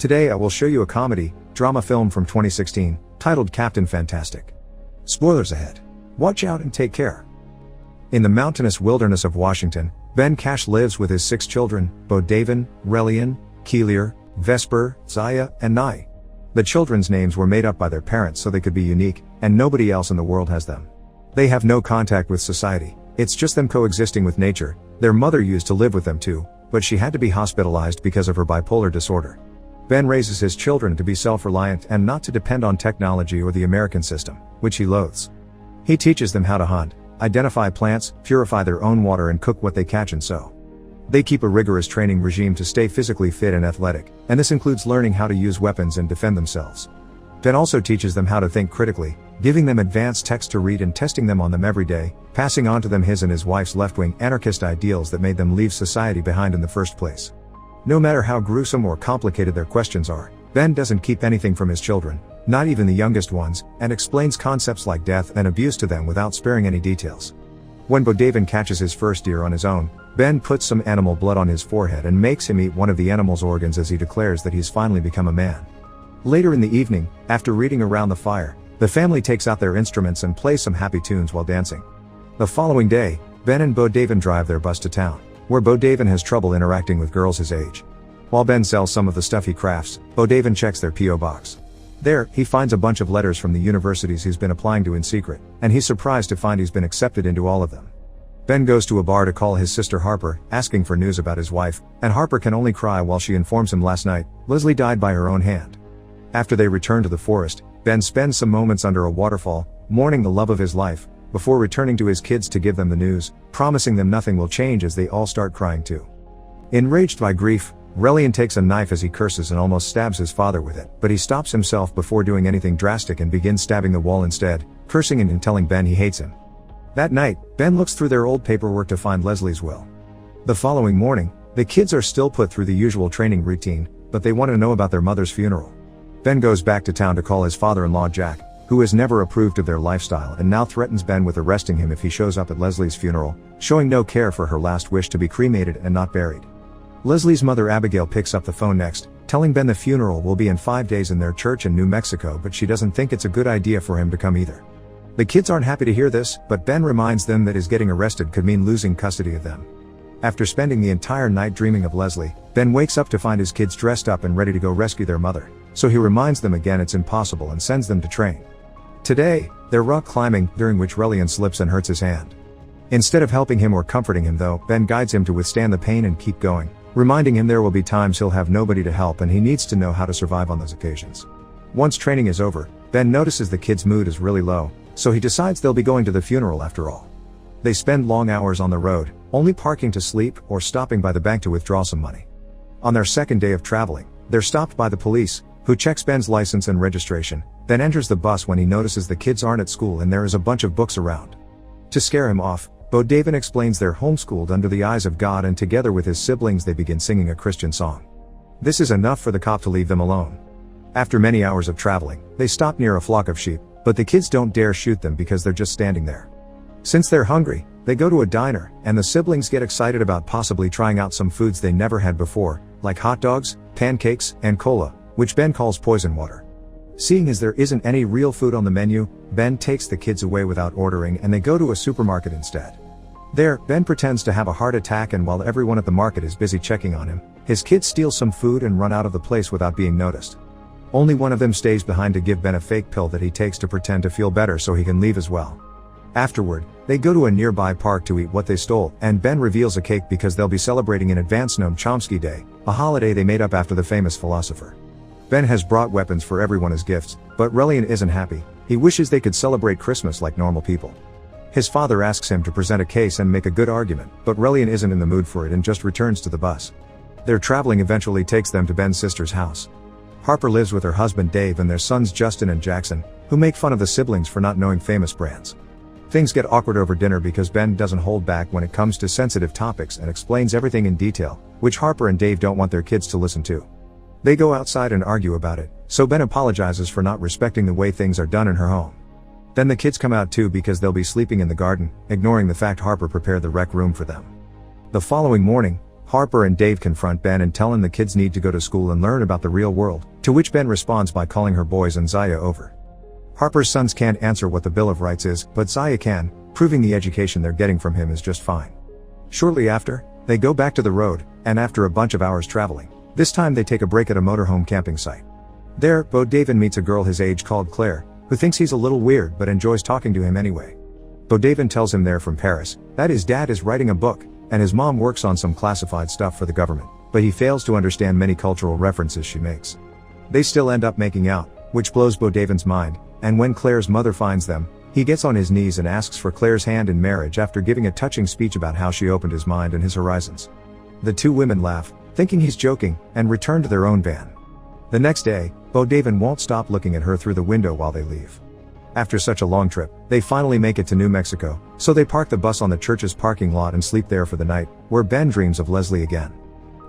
Today I will show you a comedy, drama film from 2016, titled Captain Fantastic. Spoilers ahead. Watch out and take care. In the mountainous wilderness of Washington, Ben Cash lives with his 6 children, Bodaven, Relian, Keelier, Vesper, Zaya, and Nye. The children's names were made up by their parents so they could be unique, and nobody else in the world has them. They have no contact with society, it's just them coexisting with nature. Their mother used to live with them too, but she had to be hospitalized because of her bipolar disorder. Ben raises his children to be self-reliant and not to depend on technology or the American system, which he loathes. He teaches them how to hunt, identify plants, purify their own water and cook what they catch and sew. They keep a rigorous training regime to stay physically fit and athletic, and this includes learning how to use weapons and defend themselves. Ben also teaches them how to think critically, giving them advanced text to read and testing them on them every day, passing on to them his and his wife's left-wing anarchist ideals that made them leave society behind in the first place. No matter how gruesome or complicated their questions are, Ben doesn't keep anything from his children, not even the youngest ones, and explains concepts like death and abuse to them without sparing any details. When Bodaven catches his first deer on his own, Ben puts some animal blood on his forehead and makes him eat one of the animal's organs as he declares that he's finally become a man. Later in the evening, after reading around the fire, the family takes out their instruments and plays some happy tunes while dancing. The following day, Ben and Bodaven drive their bus to town, where Bodaven has trouble interacting with girls his age. While Ben sells some of the stuff he crafts, Bodaven checks their P.O. box. There, he finds a bunch of letters from the universities he's been applying to in secret, and he's surprised to find he's been accepted into all of them. Ben goes to a bar to call his sister Harper, asking for news about his wife, and Harper can only cry while she informs him last night, Leslie died by her own hand. After they return to the forest, Ben spends some moments under a waterfall, mourning the love of his life, before returning to his kids to give them the news, promising them nothing will change as they all start crying too. Enraged by grief, Relian takes a knife as he curses and almost stabs his father with it, but he stops himself before doing anything drastic and begins stabbing the wall instead, cursing and telling Ben he hates him. That night, Ben looks through their old paperwork to find Leslie's will. The following morning, the kids are still put through the usual training routine, but they want to know about their mother's funeral. Ben goes back to town to call his father-in-law Jack, who has never approved of their lifestyle and now threatens Ben with arresting him if he shows up at Leslie's funeral, showing no care for her last wish to be cremated and not buried. Leslie's mother Abigail picks up the phone next, telling Ben the funeral will be in 5 days in their church in New Mexico, but she doesn't think it's a good idea for him to come either. The kids aren't happy to hear this, but Ben reminds them that his getting arrested could mean losing custody of them. After spending the entire night dreaming of Leslie, Ben wakes up to find his kids dressed up and ready to go rescue their mother, so he reminds them again it's impossible and sends them to train. Today, they're rock climbing, during which Relian slips and hurts his hand. Instead of helping him or comforting him though, Ben guides him to withstand the pain and keep going, reminding him there will be times he'll have nobody to help and he needs to know how to survive on those occasions. Once training is over, Ben notices the kid's mood is really low, so he decides they'll be going to the funeral after all. They spend long hours on the road, only parking to sleep or stopping by the bank to withdraw some money. On their second day of traveling, they're stopped by the police, who checks Ben's license and registration, then enters the bus when he notices the kids aren't at school and there is a bunch of books around. To scare him off, Bodaven explains they're homeschooled under the eyes of God, and together with his siblings they begin singing a Christian song. This is enough for the cop to leave them alone. After many hours of traveling, they stop near a flock of sheep, but the kids don't dare shoot them because they're just standing there. Since they're hungry, they go to a diner, and the siblings get excited about possibly trying out some foods they never had before, like hot dogs, pancakes, and cola, which Ben calls poison water. Seeing as there isn't any real food on the menu, Ben takes the kids away without ordering and they go to a supermarket instead. There, Ben pretends to have a heart attack, and while everyone at the market is busy checking on him, his kids steal some food and run out of the place without being noticed. Only one of them stays behind to give Ben a fake pill that he takes to pretend to feel better so he can leave as well. Afterward, they go to a nearby park to eat what they stole, and Ben reveals a cake because they'll be celebrating in advance Noam Chomsky Day, a holiday they made up after the famous philosopher. Ben has brought weapons for everyone as gifts, but Relian isn't happy. He wishes they could celebrate Christmas like normal people. His father asks him to present a case and make a good argument, but Relian isn't in the mood for it and just returns to the bus. Their traveling eventually takes them to Ben's sister's house. Harper lives with her husband Dave and their sons Justin and Jackson, who make fun of the siblings for not knowing famous brands. Things get awkward over dinner because Ben doesn't hold back when it comes to sensitive topics and explains everything in detail, which Harper and Dave don't want their kids to listen to. They go outside and argue about it, so Ben apologizes for not respecting the way things are done in her home. Then the kids come out too because they'll be sleeping in the garden, ignoring the fact Harper prepared the rec room for them. The following morning, Harper and Dave confront Ben and tell him the kids need to go to school and learn about the real world, to which Ben responds by calling her boys and Zaya over. Harper's sons can't answer what the Bill of Rights is, but Zaya can, proving the education they're getting from him is just fine. Shortly after, they go back to the road, and after a bunch of hours traveling, this time they take a break at a motorhome camping site. There, Bo Davin meets a girl his age called Claire, who thinks he's a little weird but enjoys talking to him anyway. Bo Davin tells him they're from Paris, that his dad is writing a book, and his mom works on some classified stuff for the government, but he fails to understand many cultural references she makes. They still end up making out, which blows Bo Davin's mind, and when Claire's mother finds them, he gets on his knees and asks for Claire's hand in marriage after giving a touching speech about how she opened his mind and his horizons. The two women laugh, thinking he's joking, and return to their own van. The next day, Bo Davin won't stop looking at her through the window while they leave. After such a long trip, they finally make it to New Mexico, so they park the bus on the church's parking lot and sleep there for the night, where Ben dreams of Leslie again.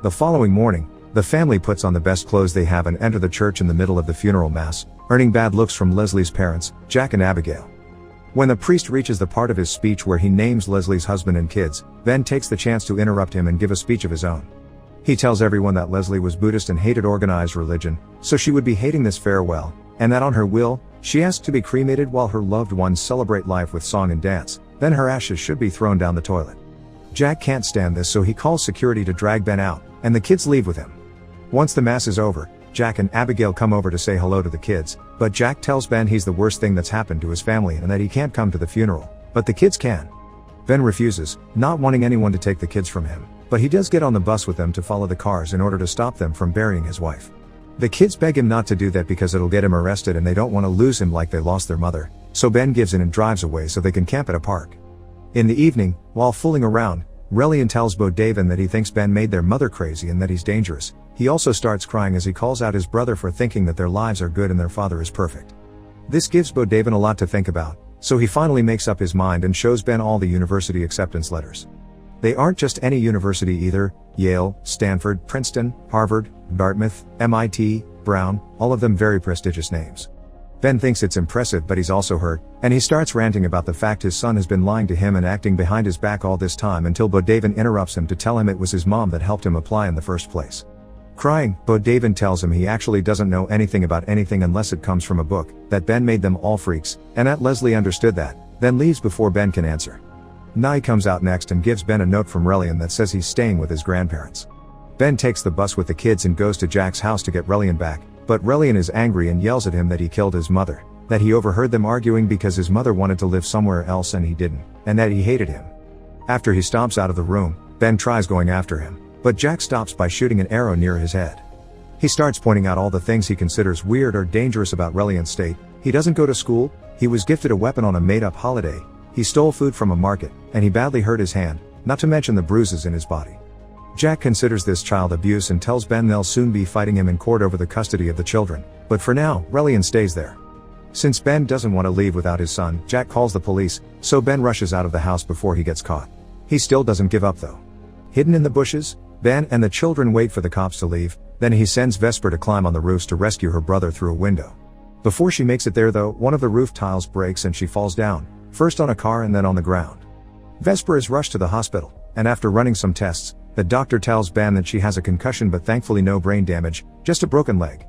The following morning, the family puts on the best clothes they have and enter the church in the middle of the funeral mass, earning bad looks from Leslie's parents, Jack and Abigail. When the priest reaches the part of his speech where he names Leslie's husband and kids, Ben takes the chance to interrupt him and give a speech of his own. He tells everyone that Leslie was Buddhist and hated organized religion, so she would be hating this farewell, and that on her will, she asked to be cremated while her loved ones celebrate life with song and dance, then her ashes should be thrown down the toilet. Jack can't stand this, so he calls security to drag Ben out, and the kids leave with him. Once the mass is over, Jack and Abigail come over to say hello to the kids, but Jack tells Ben he's the worst thing that's happened to his family and that he can't come to the funeral, but the kids can. Ben refuses, not wanting anyone to take the kids from him, but he does get on the bus with them to follow the cars in order to stop them from burying his wife. The kids beg him not to do that because it'll get him arrested and they don't want to lose him like they lost their mother, so Ben gives in and drives away so they can camp at a park. In the evening, while fooling around, Relian tells Bo Davin that he thinks Ben made their mother crazy and that he's dangerous. He also starts crying as he calls out his brother for thinking that their lives are good and their father is perfect. This gives Bo Davin a lot to think about, so he finally makes up his mind and shows Ben all the university acceptance letters. They aren't just any university either: Yale, Stanford, Princeton, Harvard, Dartmouth, MIT, Brown, all of them very prestigious names. Ben thinks it's impressive, but he's also hurt, and he starts ranting about the fact his son has been lying to him and acting behind his back all this time until Bo Davin interrupts him to tell him it was his mom that helped him apply in the first place. Crying, Bo Davin tells him he actually doesn't know anything about anything unless it comes from a book, that Ben made them all freaks, and that Leslie understood that, then leaves before Ben can answer. Nye comes out next and gives Ben a note from Relian that says he's staying with his grandparents. Ben takes the bus with the kids and goes to Jack's house to get Relian back, but Relian is angry and yells at him that he killed his mother, that he overheard them arguing because his mother wanted to live somewhere else and he didn't, and that he hated him. After he stomps out of the room, Ben tries going after him, but Jack stops by shooting an arrow near his head. He starts pointing out all the things he considers weird or dangerous about Relian's state. He doesn't go to school, he was gifted a weapon on a made-up holiday, he stole food from a market, and he badly hurt his hand, not to mention the bruises in his body. Jack considers this child abuse and tells Ben they'll soon be fighting him in court over the custody of the children, but for now, Relian stays there. Since Ben doesn't want to leave without his son, Jack calls the police, so Ben rushes out of the house before he gets caught. He still doesn't give up though. Hidden in the bushes, Ben and the children wait for the cops to leave, then he sends Vesper to climb on the roofs to rescue her brother through a window. Before she makes it there though, one of the roof tiles breaks and she falls down, first on a car and then on the ground. Vesper is rushed to the hospital, and after running some tests, the doctor tells Ben that she has a concussion but thankfully no brain damage, just a broken leg.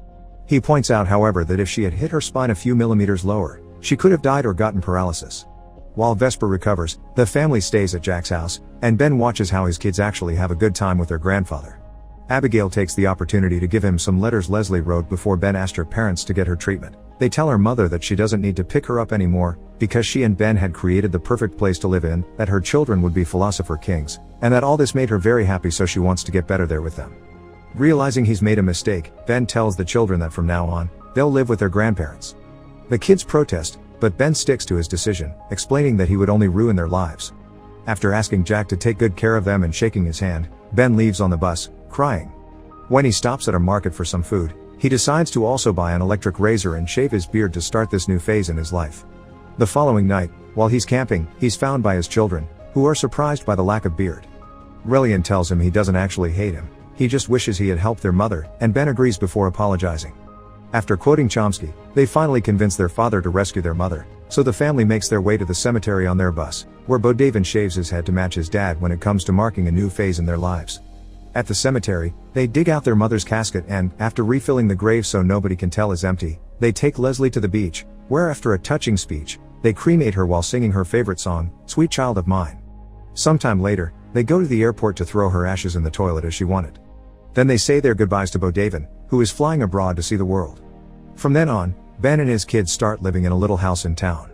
He points out however that if she had hit her spine a few millimeters lower, she could have died or gotten paralysis. While Vesper recovers, the family stays at Jack's house, and Ben watches how his kids actually have a good time with their grandfather. Abigail takes the opportunity to give him some letters Leslie wrote before Ben asked her parents to get her treatment. They tell her mother that she doesn't need to pick her up anymore, because she and Ben had created the perfect place to live in, that her children would be philosopher kings, and that all this made her very happy, so she wants to get better there with them. Realizing he's made a mistake, Ben tells the children that from now on, they'll live with their grandparents. The kids protest, but Ben sticks to his decision, explaining that he would only ruin their lives. After asking Jack to take good care of them and shaking his hand, Ben leaves on the bus, crying. When he stops at a market for some food, he decides to also buy an electric razor and shave his beard to start this new phase in his life. The following night, while he's camping, he's found by his children, who are surprised by the lack of beard. Relian tells him he doesn't actually hate him, he just wishes he had helped their mother, and Ben agrees before apologizing. After quoting Chomsky, they finally convince their father to rescue their mother, so the family makes their way to the cemetery on their bus, where Bo Davin shaves his head to match his dad when it comes to marking a new phase in their lives. At the cemetery, they dig out their mother's casket and, after refilling the grave so nobody can tell is empty, they take Leslie to the beach, where after a touching speech, they cremate her while singing her favorite song, Sweet Child of Mine. Sometime later, they go to the airport to throw her ashes in the toilet as she wanted. Then they say their goodbyes to Bo Davin, who is flying abroad to see the world. From then on, Ben and his kids start living in a little house in town.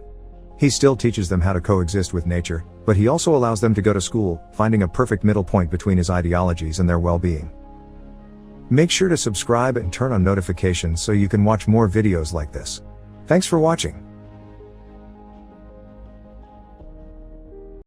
He still teaches them how to coexist with nature, but he also allows them to go to school, finding a perfect middle point between his ideologies and their well-being. Make sure to subscribe and turn on notifications so you can watch more videos like this. Thanks for watching.